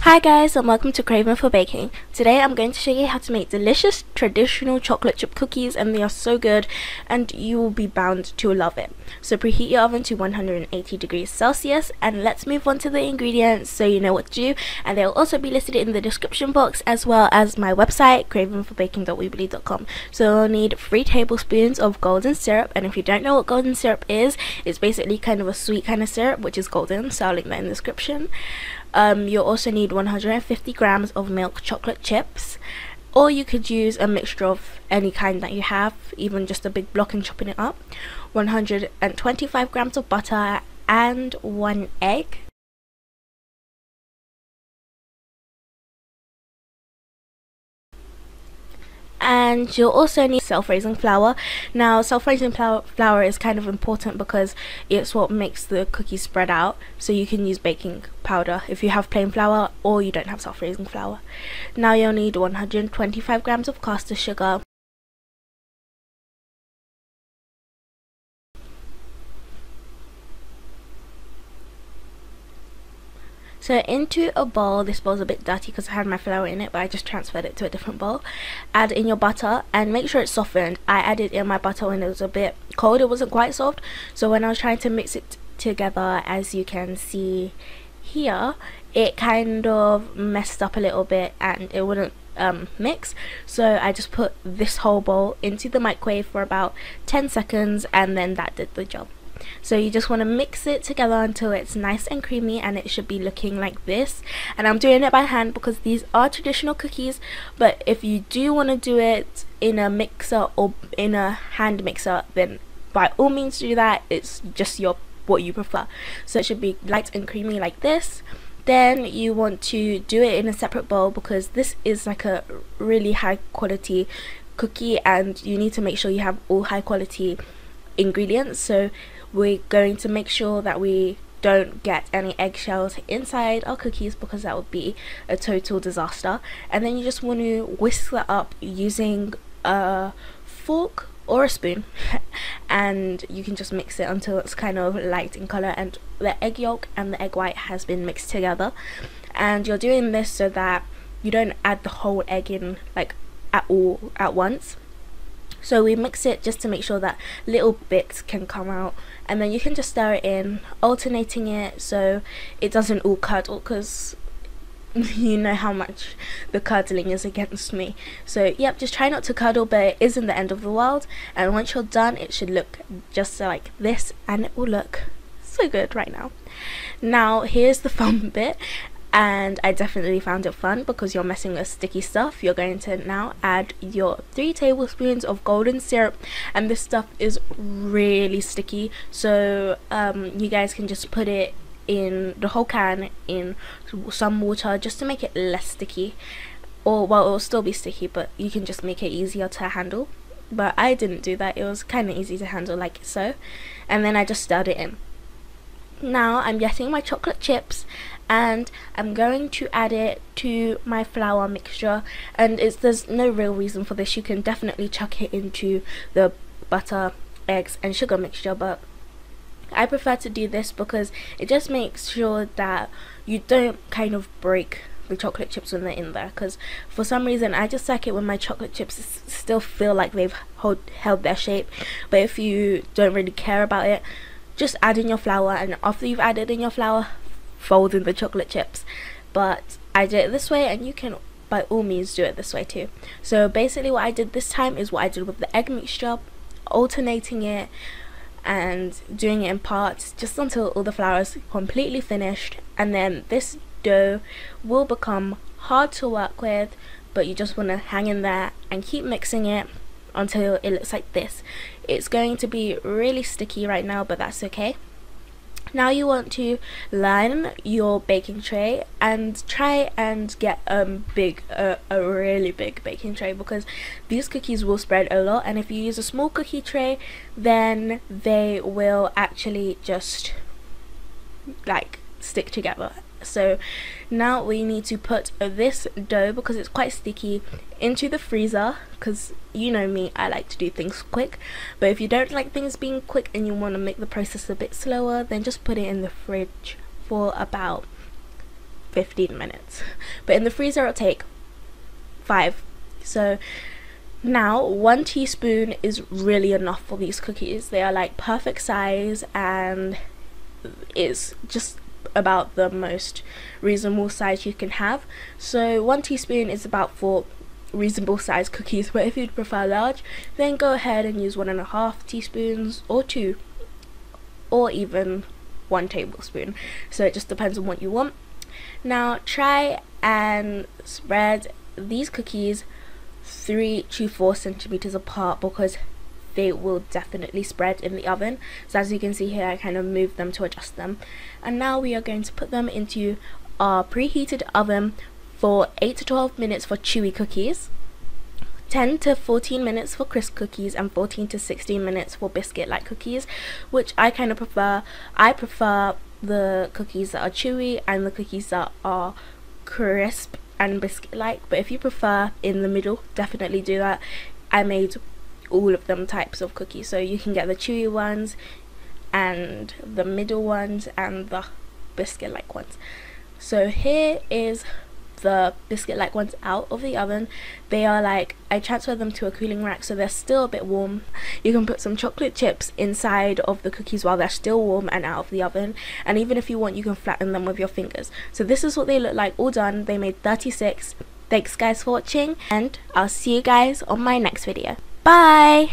Hi guys, and welcome to Craving for Baking. Today I'm going to show you how to make delicious traditional chocolate chip cookies, and they are so good and you will be bound to love it. So preheat your oven to 180 degrees Celsius, and let's move on to the ingredients so you know what to do, and they'll also be listed in the description box as well as my website cravingforbaking.weebly.com. So you'll need 3 tablespoons of golden syrup, and if you don't know what golden syrup is, it's basically kind of a sweet kind of syrup which is golden, so I'll link that in the description. You'll also need 150 grams of milk chocolate chips, or you could use a mixture of any kind that you have, even just a big block and chopping it up. 125 grams of butter and 1 egg. And you'll also need self-raising flour. Now self-raising flour is kind of important because it's what makes the cookies spread out, so you can use baking powder if you have plain flour or you don't have self-raising flour. Now you'll need 125 grams of caster sugar, so into a bowl. This bowl's a bit dirty because I had my flour in it, but I just transferred it to a different bowl. Add in your butter and make sure it's softened. I added in my butter when it was a bit cold. It wasn't quite soft, so when I was trying to mix it together, as you can see here, it kind of messed up a little bit and it wouldn't mix. So I just put this whole bowl into the microwave for about 10 seconds and then that did the job. So you just want to mix it together until it's nice and creamy, and it should be looking like this. And I'm doing it by hand because these are traditional cookies, but if you do want to do it in a mixer or in a hand mixer, then by all means do that. It's just what you prefer. So it should be light and creamy like this. Then you want to do it in a separate bowl because this is like a really high quality cookie and you need to make sure you have all high quality ingredients. So we're going to make sure that we don't get any eggshells inside our cookies because that would be a total disaster. And then you just want to whisk that up using a fork or a spoon and you can just mix it until it's kind of light in color and the egg yolk and the egg white has been mixed together. And you're doing this so that you don't add the whole egg in like at once. So we mix it just to make sure that little bits can come out, and then you can just stir it in, alternating it so it doesn't all curdle, because you know how much the curdling is against me. So yep, just try not to curdle, but it isn't the end of the world. And once you're done, it should look just like this, and it will look so good right now. Now here's the fun bit, and I definitely found it fun because you're messing with sticky stuff. You're going to now add your 3 tablespoons of golden syrup, and this stuff is really sticky, so you guys can just put it in the whole can in some water just to make it less sticky, or well, it will still be sticky, but you can just make it easier to handle. But I didn't do that, it was kind of easy to handle like so, and then I just stirred it in. Now I'm getting my chocolate chips and I'm going to add it to my flour mixture, and there's no real reason for this. You can definitely chuck it into the butter, eggs and sugar mixture, but I prefer to do this because it just makes sure that you don't kind of break the chocolate chips when they're in there, because for some reason I just like it when my chocolate chips still feel like they've held their shape. But if you don't really care about it, just add in your flour, and after you've added in your flour, fold in the chocolate chips. But I did it this way, and you can by all means do it this way too. So basically what I did this time is what I did with the egg mixture, alternating it and doing it in parts just until all the flour is completely finished. And then this dough will become hard to work with, but you just want to hang in there and keep mixing it until it looks like this. It's going to be really sticky right now, but that's okay. Now you want to line your baking tray and try and get a really big baking tray, because these cookies will spread a lot, and if you use a small cookie tray then they will actually just like stick together. So now we need to put this dough, because it's quite sticky, into the freezer, because you know me, I like to do things quick. But if you don't like things being quick and you want to make the process a bit slower, then just put it in the fridge for about 15 minutes. But in the freezer it'll take 5. So now 1 teaspoon is really enough for these cookies. They are like perfect size, and it's just about the most reasonable size you can have. So 1 teaspoon is about for reasonable size cookies, but if you'd prefer large, then go ahead and use 1.5 teaspoons or 2, or even 1 tablespoon. So it just depends on what you want. Now try and spread these cookies 3 to 4 centimeters apart, because they will definitely spread in the oven. So as you can see here, I kind of moved them to adjust them. And now we are going to put them into our preheated oven for 8 to 12 minutes for chewy cookies, 10 to 14 minutes for crisp cookies, and 14 to 16 minutes for biscuit like cookies, which I kind of prefer. I prefer the cookies that are chewy and the cookies that are crisp and biscuit like, but if you prefer in the middle, definitely do that. I made all of them types of cookies, so you can get the chewy ones and the middle ones and the biscuit like ones. So here is the biscuit like ones out of the oven. They are like, I transferred them to a cooling rack, so they're still a bit warm. You can put some chocolate chips inside of the cookies while they're still warm and out of the oven, and even if you want, you can flatten them with your fingers. So this is what they look like all done. They made 36. Thanks guys for watching, and I'll see you guys on my next video. Bye.